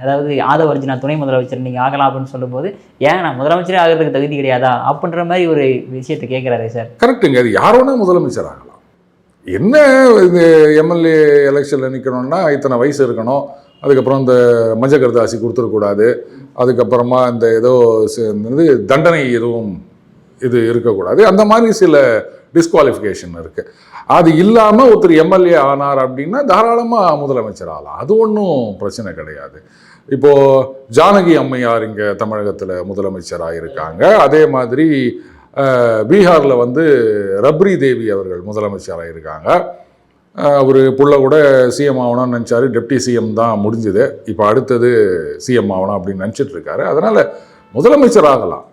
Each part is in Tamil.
அதாவது ஆதவ அர்ஜுனா துணை முதலமைச்சர் நீங்கள் ஆகலாம் அப்படின்னு சொல்லும்போது ஏன் நான் முதலமைச்சரே ஆகிறதுக்கு தகுதி கிடையாதா அப்படின்ற மாதிரி ஒரு விஷயத்தை கேட்குறாரு சார். கரெக்டுங்க. அது யாரோனா முதலமைச்சர் ஆகலாம். என்ன இது எம்எல்ஏ எலெக்ஷனில் நிற்கணும்னா இத்தனை வயசு இருக்கணும், அதுக்கப்புறம் இந்த மஞ்சள் கருதாசி கொடுத்துடக்கூடாது, அதுக்கப்புறமா இந்த ஏதோ தண்டனை எதுவும் இது இருக்கக்கூடாது, அந்த மாதிரி சில டிஸ்குவாலிஃபிகேஷன் இருக்குது. அது இல்லாமல் ஒருத்தர் எம்எல்ஏ ஆனார் அப்படின்னா தாராளமாக முதலமைச்சர் ஆகலாம். அது ஒன்றும் பிரச்சனை கிடையாது. இப்போது ஜானகி அம்மையார் இங்கே தமிழகத்தில் முதலமைச்சராக இருக்காங்க. அதே மாதிரி பீகாரில் ரப்ரி தேவி அவர்கள் முதலமைச்சராக இருக்காங்க. ஒரு புள்ள கூட சிஎம் ஆகணும்னு நினச்சாரு, டெப்டி சிஎம் தான் முடிஞ்சுது, இப்போ அடுத்தது சிஎம் ஆகணும் அப்படின்னு நினச்சிட்டு இருக்காரு. அதனால் முதலமைச்சர் ஆகலாம்.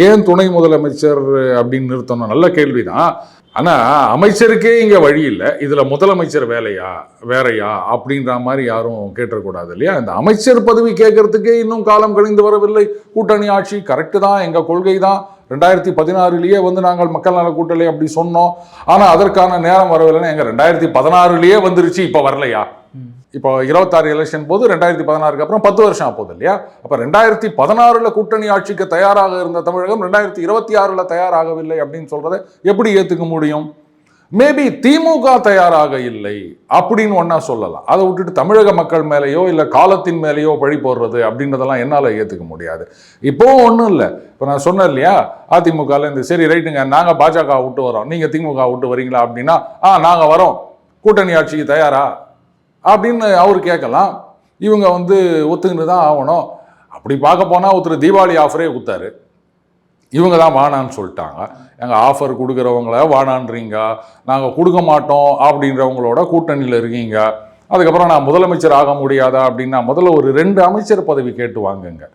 ஏன் துணை முதலமைச்சர் அப்படின்னு நிறுத்தணும், நல்ல கேள்வி தான். ஆனால் அமைச்சருக்கே இங்கே வழி இல்லை, இதில் முதலமைச்சர் வேறையா அப்படின்ற மாதிரி யாரும் கேட்டக்கூடாது இல்லையா? இந்த அமைச்சர் பதவி கேட்கறதுக்கே இன்னும் காலம் கழிந்து வரவில்லை. கூட்டணி ஆட்சி கரெக்டு தான், எங்கள் கொள்கை தான், 2016 நாங்கள் மக்கள் நல கூட்டணி அப்படி சொன்னோம். ஆனால் அதற்கான நேரம் வரவில்லைன்னா எங்கள் 2016 வந்துருச்சு, இப்போ வரலையா? இப்போ 26 எலெக்ஷன் போது 2016 அப்புறம் 10 வருஷம் ஆகுது இல்லையா? அப்போ 2016 கூட்டணி ஆட்சிக்கு தயாராக இருந்த தமிழகம் 2026 தயாராகவில்லை அப்படின்னு சொல்றதை எப்படி ஏற்றுக்க முடியும்? மேபி திமுக தயாராக இல்லை அப்படின்னு ஒன்னா சொல்லலாம். அதை விட்டுட்டு தமிழக மக்கள் மேலேயோ இல்லை காலத்தின் மேலேயோ பழி போடுறது அப்படின்றதெல்லாம் என்னால் ஏற்றுக்க முடியாது. இப்போவும் ஒன்றும் இல்லை. இப்போ நான் சொன்னேன் இல்லையா, அதிமுகவில் இந்த சரி ரைட்டுங்க, நாங்கள் பாஜக விட்டு வரோம், நீங்கள் திமுக விட்டு வரீங்களா அப்படின்னா நாங்கள் வரோம், கூட்டணி ஆட்சிக்கு தயாரா அப்படின்னு அவர் கேட்கலாம். இவங்க ஒத்துக்கிட்டு தான் ஆகணும். அப்படி பார்க்க போனால் ஒருத்தர் தீபாவளி ஆஃபரே கொடுத்தாரு, இவங்க தான் வானான்னு சொல்லிட்டாங்க. எங்கள் ஆஃபர் கொடுக்குறவங்கள வானான்றீங்க, நாங்கள் கொடுக்க மாட்டோம் அப்படின்றவங்களோட கூட்டணியில் இருக்கீங்க. அதுக்கப்புறம் நான் முதலமைச்சர் ஆக முடியாதா அப்படின்னா முதல்ல ஒரு 2 அமைச்சர் பதவி கேட்டு வாங்குங்க.